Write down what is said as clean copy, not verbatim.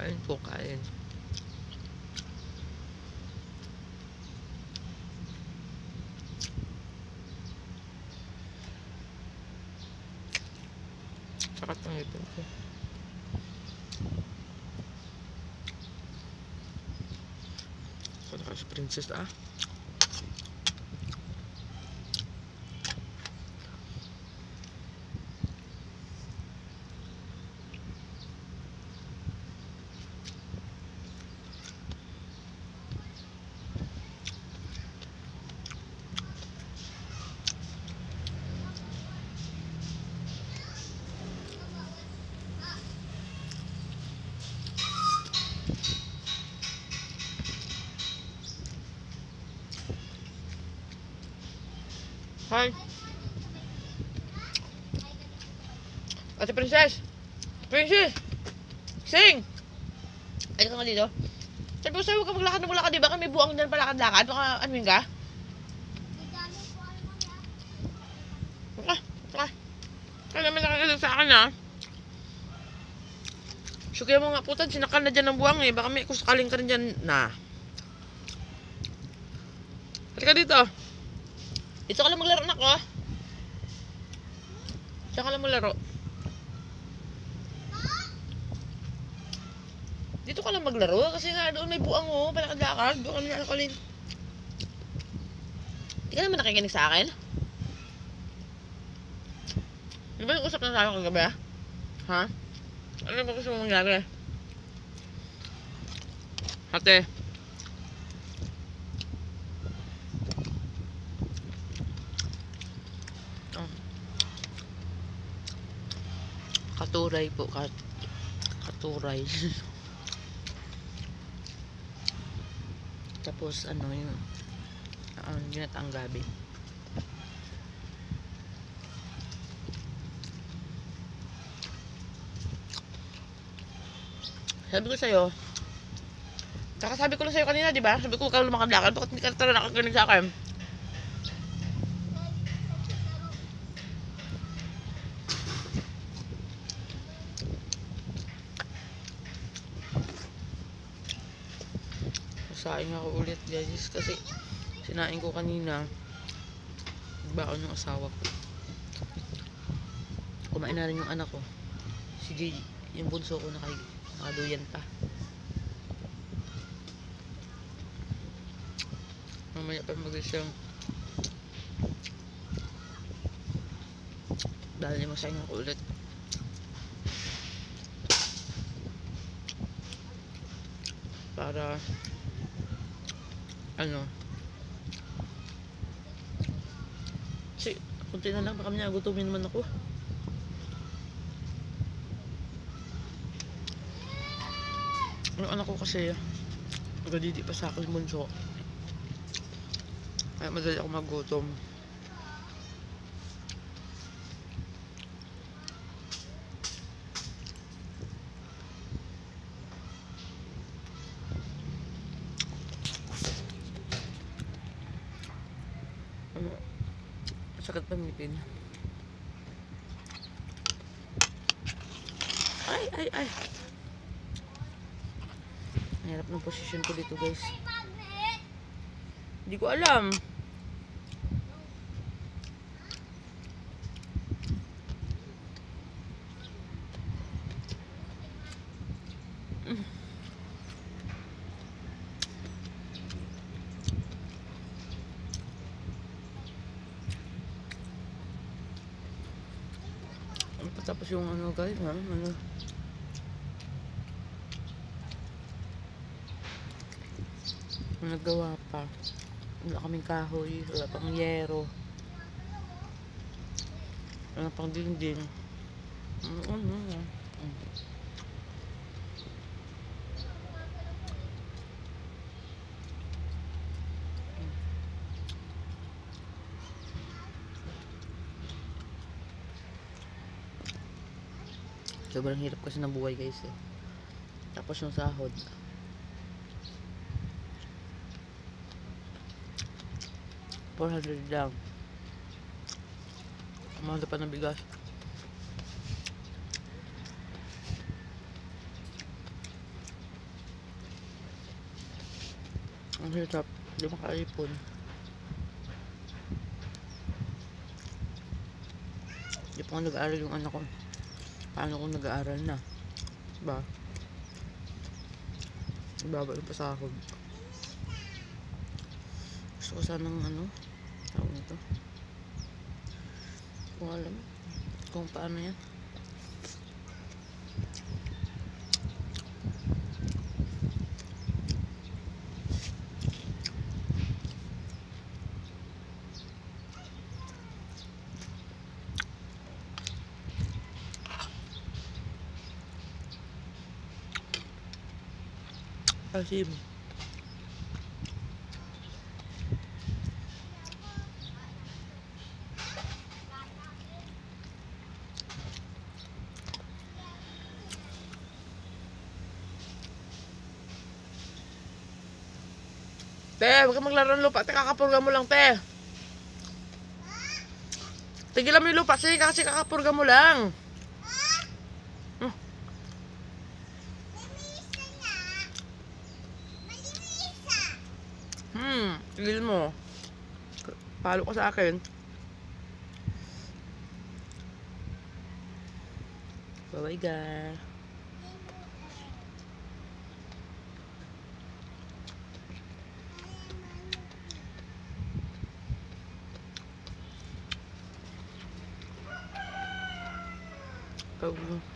Kain po, kain. Sakat ng ipin ko. So, si Princess Hi. Ate Princess. Princess. Sing. Ay ka nga dito. Sabi ko sa'yo, huwag ka maglakad na maglakad. Diba may buwang dyan palakad-lakad? Baka anuin ka? Kaya naman nakakala sa akin So kaya mga putan, sinakal na dyan ng buwang Baka may kusakaling ka rin dyan na. Halika dito. Dito ka lang maglaro na ko. Diyan ka lang maglaro. Dito ka lang maglaro kasi nga doon may buwang palakad-lakad. Doon ka lang nakakalin. Hindi ka naman nakikinig sa akin? Di ba yung usap na tayo kagabi Ha? Ano ba gusto mo mangyari? Ate. Katuray po. Katuray. Tapos yung ginataang gabi. Sabi ko sa'yo, kakasabi ko lang sa'yo kanina, di ba? Sabi ko, huwag ka lumakad-lakad. Bakit hindi ka talaga nakagaling sa akin? Saing ako ulit, guys. Kasi, sinain ko kanina. Nagbaon ng asawa ko. Kumain na rin yung anak ko. Si Gigi, yung bunso ko nakaduyan pa. Mamaya pa mag-isang dahil niya masaing ako ulit. Para kasi kunti na lang baka niya gutumin naman ako. Yung anak ko kasi nagdidi pa sa akin bunso, kaya madali ako magutom. Sakit pa ngipin. Ay. Mahirap ng posisyon ko dito, guys. Hindi ko alam. Tapos yung guys, nagawa pa. Wala kaming kahoy, wala pang yero, wala pang dingding. Sobrang hirap kasi ng buhay, guys Tapos yung sahod, $400 lang. Mahal pa ng bigas. Ang hirap. Hindi makaipon. Hindi pa nga nag-aaral yung anak ko. Paano kung nag-aaral na? Diba? Ibaba yung pasahod. Gusto ko sanang tawag nito. Kung alam kung paano yan. Asim. Te, huwag kang maglaro ng lupa. Te, kakapurga mo lang, te. Tigilan mo yung lupa. Sige, kasi kakapurga mo lang. Tigil mo. Palo ka sa akin. Bye-bye, guys. Go.